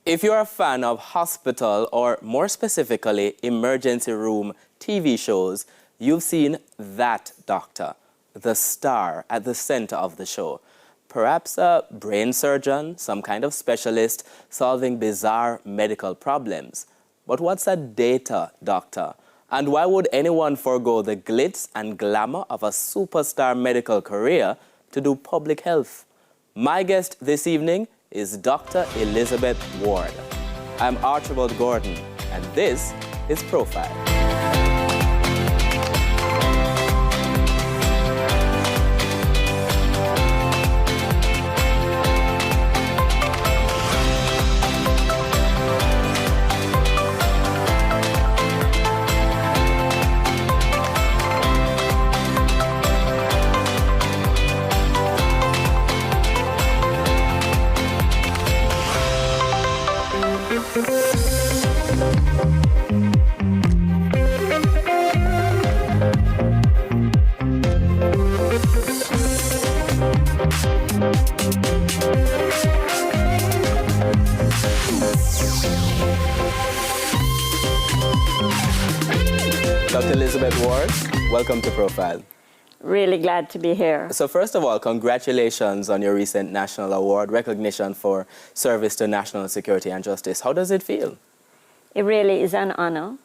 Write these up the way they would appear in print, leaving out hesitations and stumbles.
If you're a fan of hospital or more specifically emergency room TV shows, you've seen that doctor, the star at the center of the show. Perhaps a brain surgeon, some kind of specialist solving bizarre medical problems. But what's a data doctor? And why would anyone forego the glitz and glamour of a superstar medical career to do public health? My guest this evening is Dr. Elizabeth Ward. I'm Archibald Gordon, and this is Profile. Dr. Elizabeth Ward, welcome to Profile. Really glad to be here. So first of all, congratulations on your recent national award, recognition for service to national security and justice. How does it feel? It really is an honor.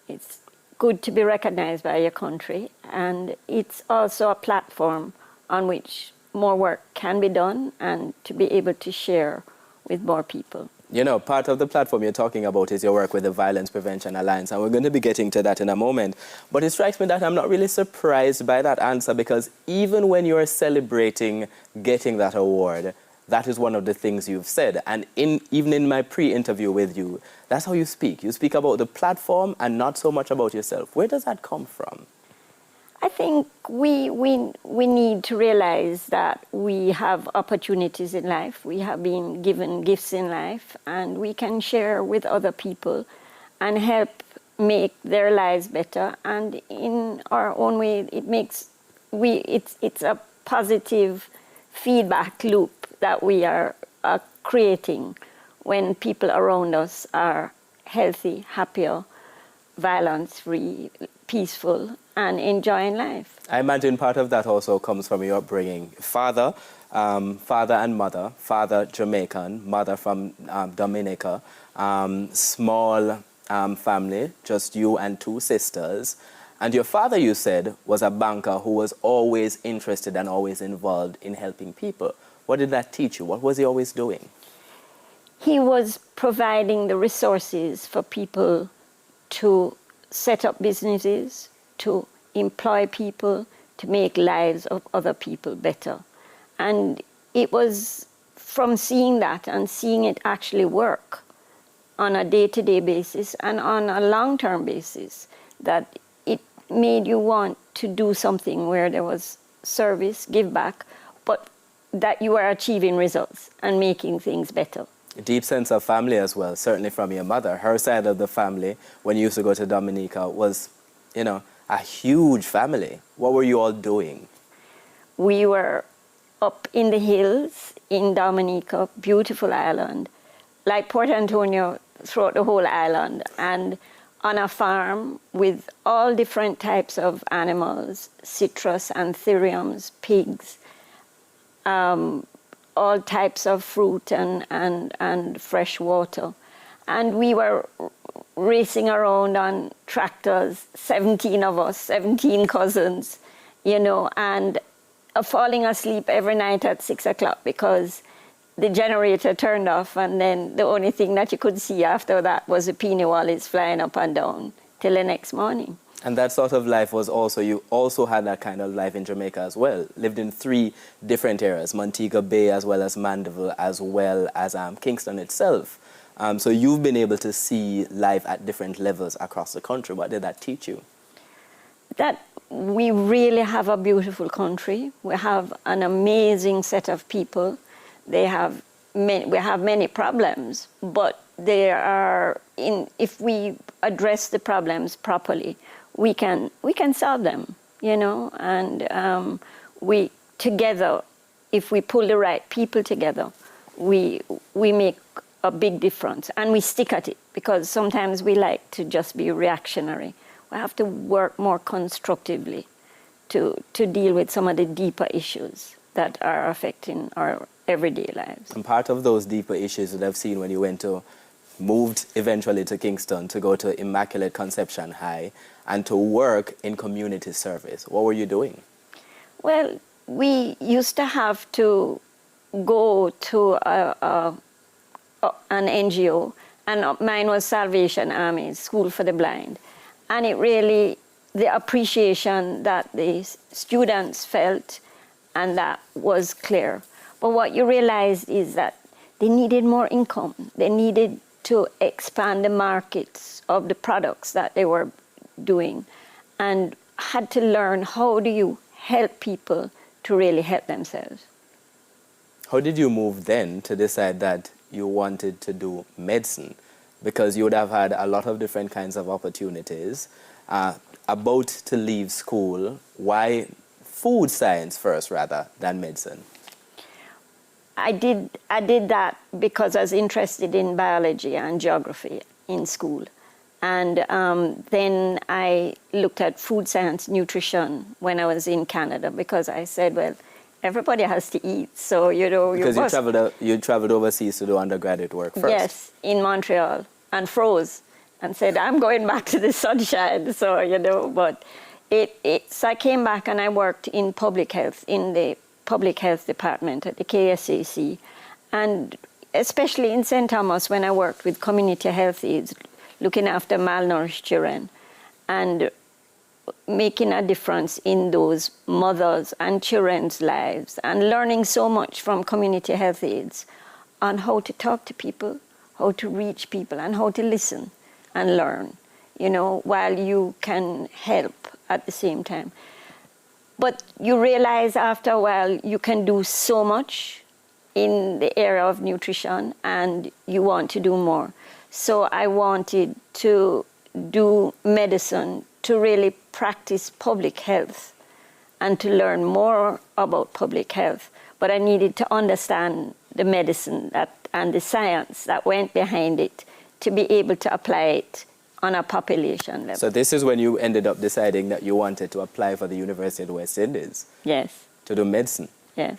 It's good to be recognized by your country, and it's also a platform on which more work can be done and to be able to share with more people. You know, part of the platform you're talking about is your work with the Violence Prevention Alliance, and we're going to be getting to that in a moment. But it strikes me that I'm not really surprised by that answer, because even when you're celebrating getting that award, that is one of the things you've said. And even in my pre-interview with you, that's how you speak. You speak about the platform and not so much about yourself. Where does that come from? I think we need to realize that we have opportunities in life. We have been given gifts in life, and we can share with other people and help make their lives better. And in our own way, it's a positive feedback loop that we are creating when people around us are healthy, happier, violence-free, peaceful, and enjoying life. I imagine part of that also comes from your upbringing. Father and mother, father Jamaican, mother from Dominica, small family, just you and two sisters. And your father, you said, was a banker who was always interested and always involved in helping people. What did that teach you? What was he always doing? He was providing the resources for people to set up businesses, to employ people, to make lives of other people better. And it was from seeing that and seeing it actually work on a day-to-day basis and on a long-term basis that it made you want to do something where there was service, give back, but that you are achieving results and making things better. A deep sense of family as well, certainly from your mother. Her side of the family, when you used to go to Dominica, was, you know, a huge family. What were you all doing? We were up in the hills in Dominica, beautiful island, like Port Antonio throughout the whole island, and on a farm with all different types of animals, citrus, anthuriums, pigs, all types of fruit and fresh water. And we were racing around on tractors, 17 of us, 17 cousins, you know, and falling asleep every night at 6 o'clock because the generator turned off, and then the only thing that you could see after that was the peony wallies flying up and down till the next morning. And that sort of life was also, you also had that kind of life in Jamaica as well. Lived in 3 different areas, Montego Bay as well as Mandeville as well as Kingston itself. So you've been able to see life at different levels across the country. What did that teach you? That we really have a beautiful country. We have an amazing set of people. We have many problems, but there are, if we address the problems properly, we can solve them, you know, and we together, if we pull the right people together, we make a big difference. And we stick at it because sometimes we like to just be reactionary. We have to work more constructively to deal with some of the deeper issues that are affecting our everyday lives. And part of those deeper issues that I've seen when you moved eventually to Kingston to go to Immaculate Conception High and to work in community service. What were you doing? Well, we used to have to go to an NGO, and mine was Salvation Army, School for the Blind. And it really, the appreciation that the students felt, and that was clear. But what you realized is that they needed more income. They needed to expand the markets of the products that they were doing, and had to learn how do you help people to really help themselves. How did you move then to decide that you wanted to do medicine? Because you would have had a lot of different kinds of opportunities. About to leave school, why food science first rather than medicine? I did that because I was interested in biology and geography in school. And then I looked at food science, nutrition when I was in Canada, because I said, well, everybody has to eat, so Because you traveled overseas to do undergraduate work first. Yes, in Montreal, and froze, and said, I'm going back to the sunshine. So but so I came back and I worked in public health, in the public health department at the KSAC, and especially in St. Thomas when I worked with community health aides, looking after malnourished children, and making a difference in those mothers' and children's lives, and learning so much from community health aides on how to talk to people, how to reach people, and how to listen and learn, while you can help at the same time. But you realize after a while you can do so much in the area of nutrition, and you want to do more. So I wanted to do medicine to really practice public health and to learn more about public health. But I needed to understand the medicine and the science that went behind it to be able to apply it on a population level. So this is when you ended up deciding that you wanted to apply for the University of the West Indies. Yes. To do medicine. Yes.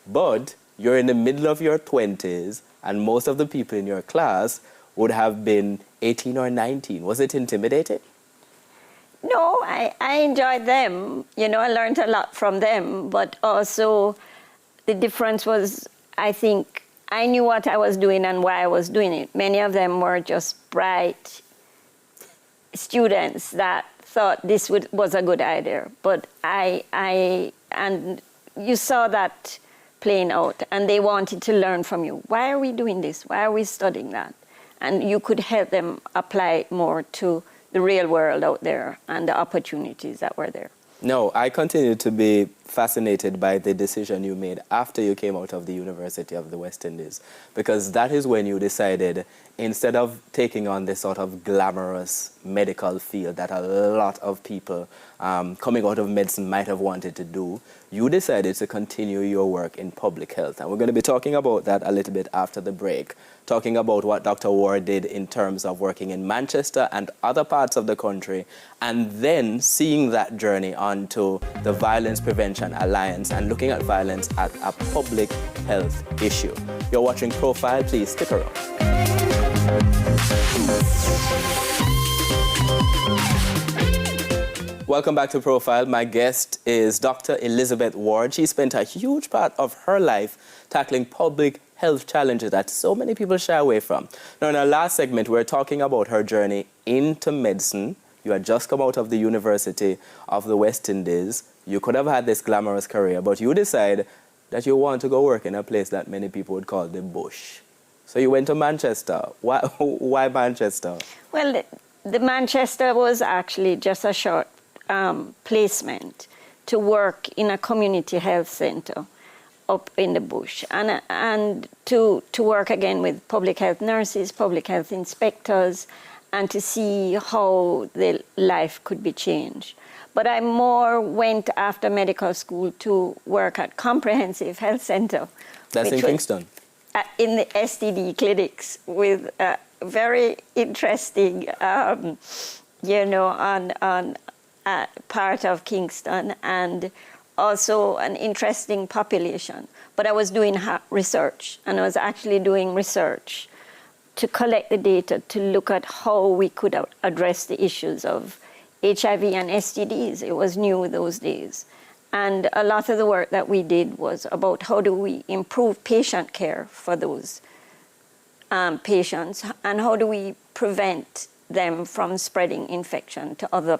But you're in the middle of your 20s, and most of the people in your class would have been 18 or 19. Was it intimidating? No, I enjoyed them. I learned a lot from them, but also the difference was, I think, I knew what I was doing and why I was doing it. Many of them were just bright students that thought this was a good idea. But and you saw that playing out, and they wanted to learn from you. Why are we doing this? Why are we studying that? And you could help them apply it more to the real world out there and the opportunities that were there. No, I continue to be fascinated by the decision you made after you came out of the University of the West Indies, because that is when you decided, instead of taking on this sort of glamorous medical field that a lot of people coming out of medicine might have wanted to do, you decided to continue your work in public health. And we're going to be talking about that a little bit after the break, talking about what Dr. Ward did in terms of working in Manchester and other parts of the country, and then seeing that journey onto the Violence Prevention Alliance and looking at violence as a public health issue. You're watching Profile. Please stick around. Welcome back to Profile. My guest is Dr. Elizabeth Ward. She spent a huge part of her life tackling public health challenges that so many people shy away from. Now, in our last segment, we're talking about her journey into medicine. You had just come out of the University of the West Indies. You could have had this glamorous career, but you decide that you want to go work in a place that many people would call the bush. So you went to Manchester. Why Manchester? Well, the Manchester was actually just a short placement to work in a community health center up in the bush, and to work again with public health nurses, public health inspectors, and to see how the life could be changed. But I more went after medical school to work at Comprehensive Health Center. That's in Kingston? in the STD clinics with very interesting, on part of Kingston, and also an interesting population. But I was doing research, and I was actually doing research to collect the data to look at how we could address the issues of HIV and STDs. It was new those days. And a lot of the work that we did was about how do we improve patient care for those patients, and how do we prevent them from spreading infection to other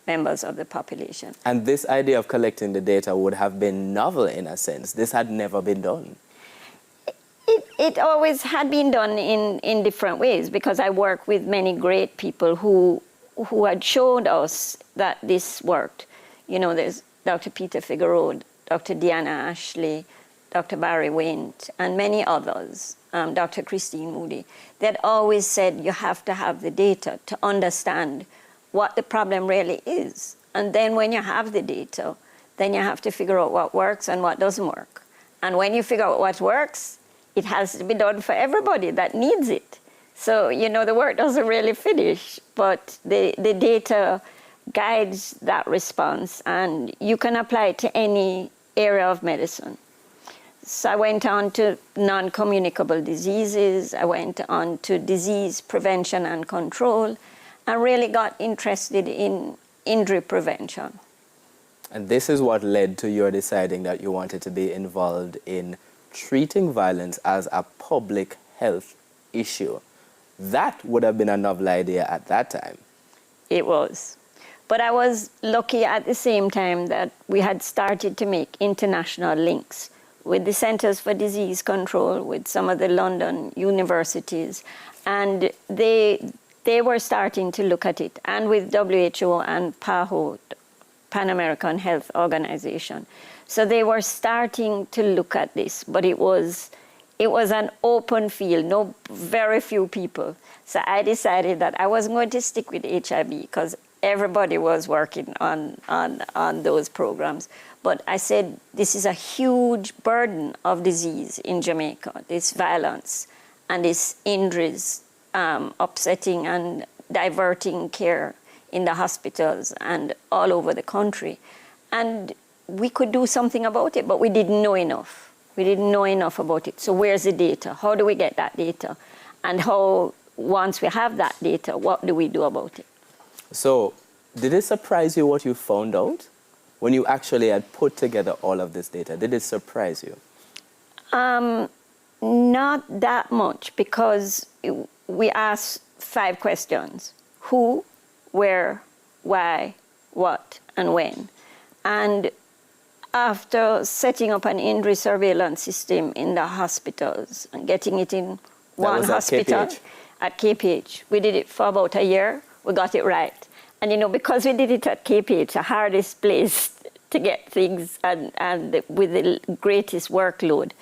members of the population. And this idea of collecting the data would have been novel in a sense. This had never been done. It always had been done in different ways, because I work with many great people who had showed us that this worked. There's Dr. Peter Figueroa, Dr. Deanna Ashley, Dr. Barry Wint, and many others, Dr. Christine Moody, that always said you have to have the data to understand what the problem really is. And then when you have the data, then you have to figure out what works and what doesn't work. And when you figure out what works, it has to be done for everybody that needs it. So, the work doesn't really finish, but the data guides that response, and you can apply it to any area of medicine. So I went on to non-communicable diseases, I went on to disease prevention and control, and really got interested in injury prevention. And this is what led to your deciding that you wanted to be involved in treating violence as a public health issue. That would have been a novel idea at that time. It was. But I was lucky at the same time that we had started to make international links with the Centers for Disease Control, with some of the London universities, and they were starting to look at it, and with WHO and PAHO, Pan American Health Organization. So they were starting to look at this, but it was an open field, very few people. So I decided that I wasn't going to stick with HIV, because everybody was working on those programs. But I said, this is a huge burden of disease in Jamaica, this violence and this injuries, upsetting and diverting care in the hospitals and all over the country. And we could do something about it, but we didn't know enough. We didn't know enough about it. So where's the data? How do we get that data? And how, once we have that data, what do we do about it? So did it surprise you what you found out when you actually had put together all of this data? Did it surprise you? Not that much, because we asked 5 questions: who, where, why, what, and when. And after setting up an injury surveillance system in the hospitals and getting it in one hospital at KPH, we did it for about a year. We got it right. And because we did it at KPH, the hardest place to get things and with the greatest workload,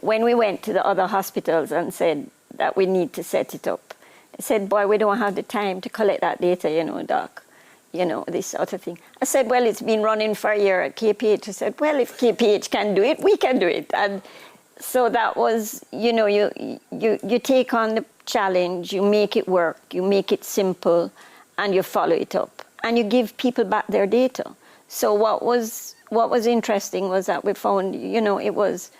when we went to the other hospitals and said that we need to set it up, they said, boy, we don't have the time to collect that data, doc, this sort of thing. I said, well, it's been running for a year at KPH. I said, well, if KPH can do it, we can do it. And so that was, you take on the challenge, you make it work, you make it simple, and you follow it up, and you give people back their data. So what was interesting was that we found, it was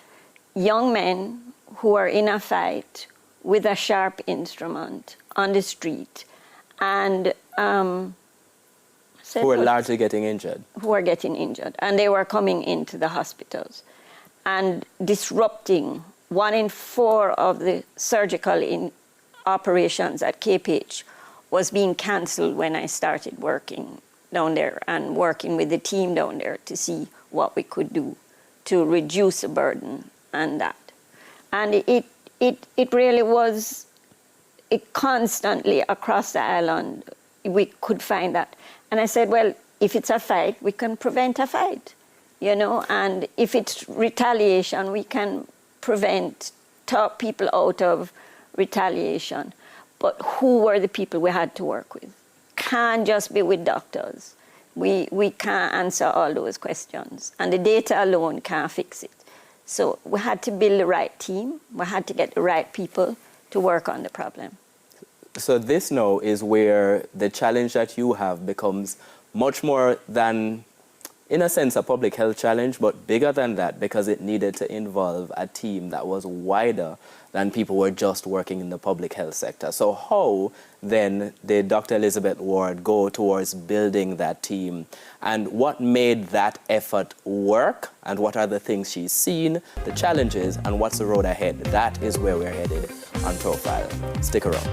young men who are in a fight with a sharp instrument on the street, and who were largely getting injured. Who were getting injured, and they were coming into the hospitals and disrupting 1 in 4 of the surgical operations at KPH was being cancelled when I started working down there and working with the team down there to see what we could do to reduce the burden and that. And it really was constantly across the island, we could find that. And I said, well, if it's a fight, we can prevent a fight, and if it's retaliation, we can talk people out of retaliation. But who were the people we had to work with? Can't just be with doctors. We can't answer all those questions, and the data alone can't fix it. So we had to build the right team. We had to get the right people to work on the problem. So this now is where the challenge that you have becomes much more than, in a sense, a public health challenge, but bigger than that because it needed to involve a team that was wider than people who were just working in the public health sector. So how then did Dr. Elizabeth Ward go towards building that team? And what made that effort work? And what are the things she's seen, the challenges, and what's the road ahead? That is where we're headed on Profile. Stick around.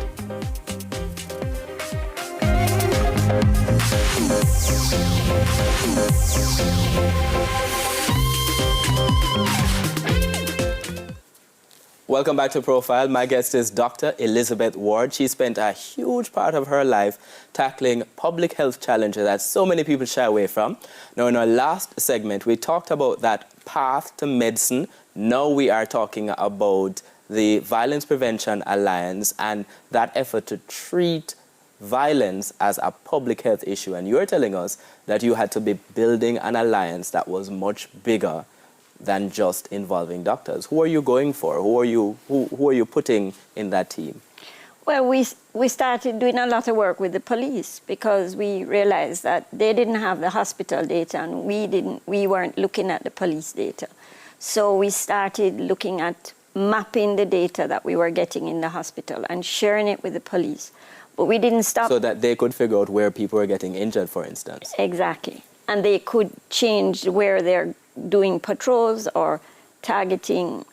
Welcome back to Profile. My guest is Dr. Elizabeth Ward. She spent a huge part of her life tackling public health challenges that so many people shy away from. Now, in our last segment, we talked about that path to medicine. Now we are talking about the Violence Prevention Alliance and that effort to treat violence as a public health issue. And you're telling us that you had to be building an alliance that was much bigger than just involving doctors. Who are you going for? Who are you putting in that team? Well, we started doing a lot of work with the police because we realized that they didn't have the hospital data and we weren't looking at the police data. So we started looking at mapping the data that we were getting in the hospital and sharing it with the police. But we didn't stop. So that they could figure out where people are getting injured, for instance. Exactly. And they could change where they're doing patrols or targeting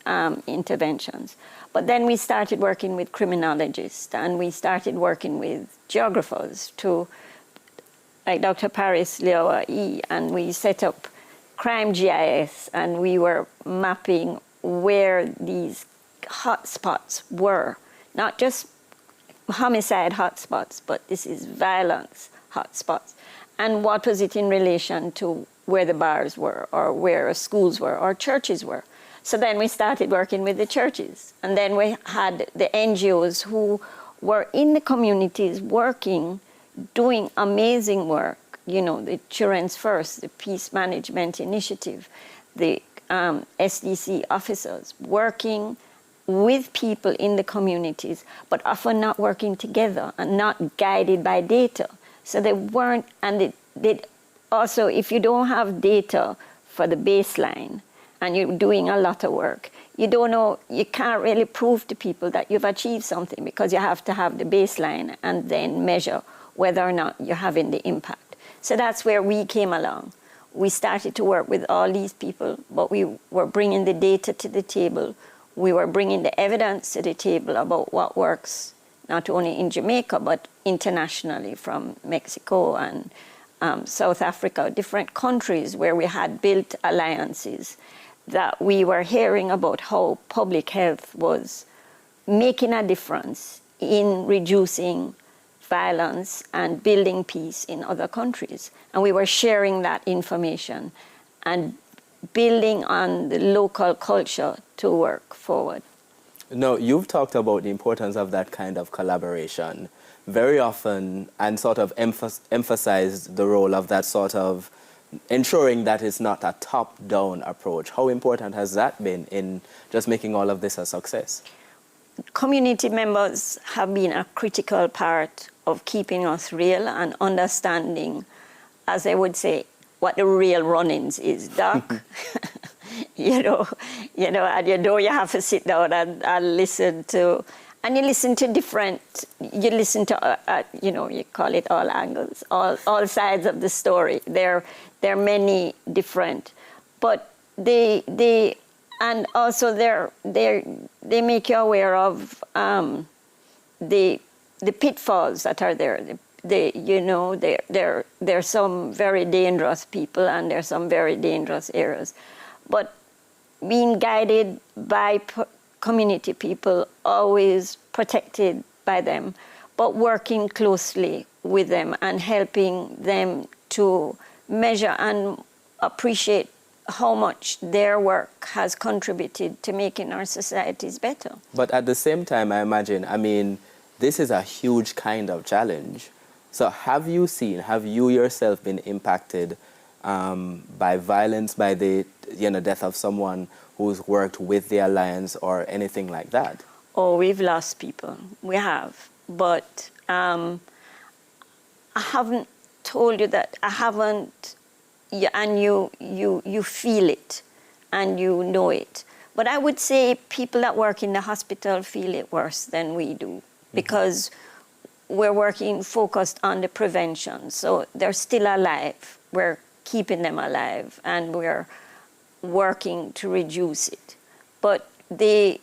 interventions. But then we started working with criminologists and we started working with geographers like Dr. Paris Lyew-Ayee, and we set up crime GIS and we were mapping where these hotspots were, not just homicide hotspots, but this is violence hotspots. And what was it in relation to where the bars were or where schools were or churches were? So then we started working with the churches. And then we had the NGOs who were in the communities working, doing amazing work. You know, the Children's First, the Peace Management Initiative, the SDC officers working with people in the communities, but often not working together and not guided by data. So they weren't, and they also, if you don't have data for the baseline and you're doing a lot of work, you don't know, you can't really prove to people that you've achieved something because you have to have the baseline and then measure whether or not you're having the impact. So that's where we came along. We started to work with all these people, but we were bringing the data to the table. We were bringing the evidence to the table about what works, not only in Jamaica, but internationally from Mexico and South Africa, different countries where we had built alliances, that we were hearing about how public health was making a difference in reducing violence and building peace in other countries. And we were sharing that information and building on the local culture to work forward. No, you've talked about the importance of that kind of collaboration very often and sort of emphasized the role of that sort of ensuring that it's not a top-down approach. How important has that been in just making all of this a success? Community members have been a critical part of keeping us real and understanding, as I would say, what the real run-ins is. Doc, you know, and you have to sit down and listen to, and you listen to you call it all angles, all sides of the story. There are many different, but they and also they make you aware of the pitfalls that are there. There's some very dangerous people and there's some very dangerous areas. But being guided by community people, always protected by them, but working closely with them and helping them to measure and appreciate how much their work has contributed to making our societies better. But at the same time, I imagine, this is a huge kind of challenge. So have you yourself been impacted by violence, by the death of someone who's worked with the Alliance or anything like that? Oh, we've lost people. We have. But I haven't told you that. I haven't, and you feel it and you know it. But I would say people that work in the hospital feel it worse than we do, because we're working focused on the prevention. So they're still alive. We're keeping them alive, and we're working to reduce it. But the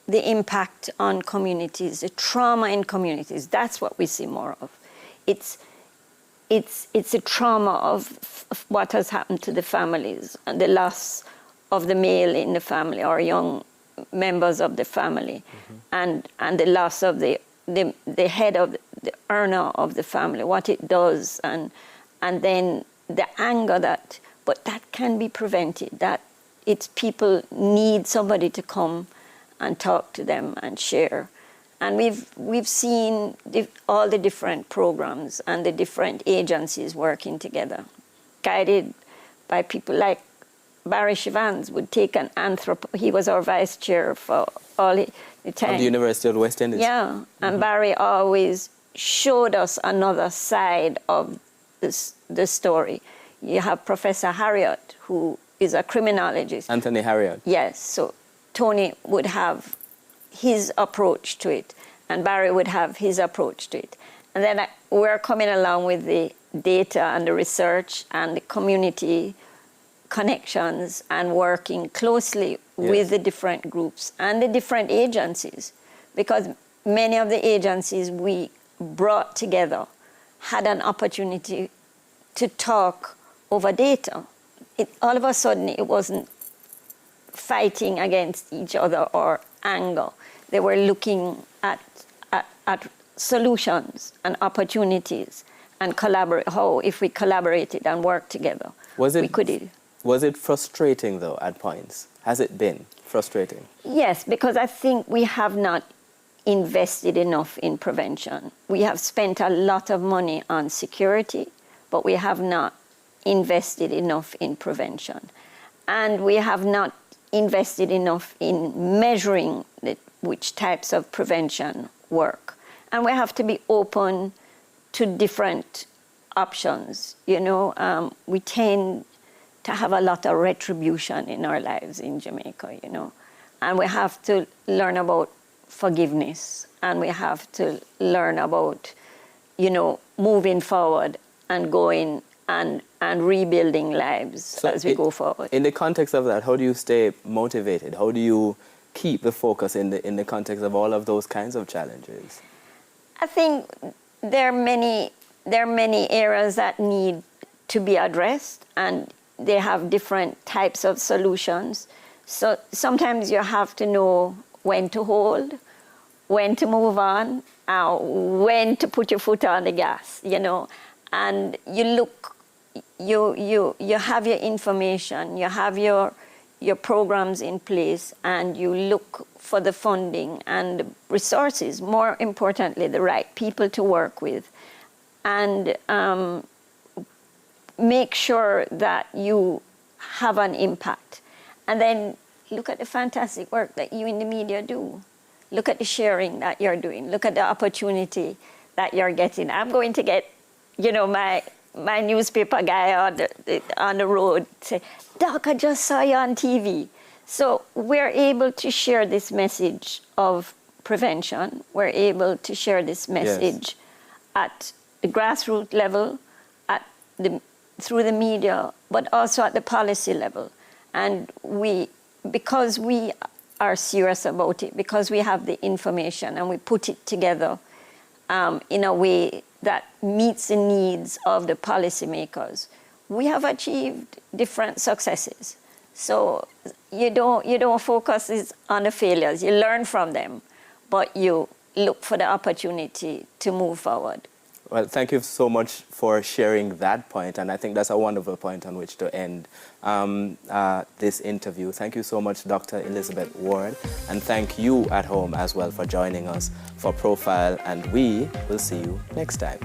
impact on communities, the trauma in communities, that's what we see more of. It's a trauma of what has happened to the families and the loss of the male in the family or young members of the family, and the loss of the head of the earner of the family, what it does, and then the anger but that can be prevented. That it's people need somebody to come and talk to them and share. And we've seen all the different programs and the different agencies working together, guided by people like Barry Shivans would take an he was our vice chair for all the time. Of the University of the West Indies. Yeah, and Barry always showed us another side of the story. You have Professor Harriot, who is a criminologist. Anthony Harriot. Yes, so Tony would have his approach to it, and Barry would have his approach to it. And then we're coming along with the data and the research and the community connections and working closely with the different groups and the different agencies, because many of the agencies we brought together had an opportunity to talk over data. All of a sudden, it wasn't fighting against each other or anger. They were looking at solutions and opportunities and collaborate. How, if we collaborated and worked together, we could. Was it frustrating, though, at points? Has it been frustrating? Yes, because I think we have not invested enough in prevention. We have spent a lot of money on security, but we have not invested enough in prevention. And we have not invested enough in measuring which types of prevention work. And we have to be open to different options. We tend to have a lot of retribution in our lives in Jamaica, and we have to learn about forgiveness, and we have to learn about, moving forward and going and rebuilding lives as we go forward. In the context of that, how do you stay motivated? How do you keep the focus in the context of all of those kinds of challenges? I think there are many areas that need to be addressed, and they have different types of solutions. So sometimes you have to know when to hold, when to move on, when to put your foot on the gas, and you have your information, you have your programs in place, and you look for the funding and resources, more importantly, the right people to work with, and make sure that you have an impact. And then look at the fantastic work that you in the media do. Look at the sharing that you're doing. Look at the opportunity that you're getting. I'm going to get, my newspaper guy on the road say, "Doc, I just saw you on TV." So we're able to share this message of prevention. We're able to share this message at the grassroots level, through the media, but also at the policy level. And because we are serious about it, because we have the information and we put it together in a way that meets the needs of the policymakers, we have achieved different successes. So you don't focus on the failures. You learn from them, but you look for the opportunity to move forward. Well, thank you so much for sharing that point, and I think that's a wonderful point on which to end this interview. Thank you so much, Dr. Elizabeth Ward, and thank you at home as well for joining us for Profile, and we will see you next time.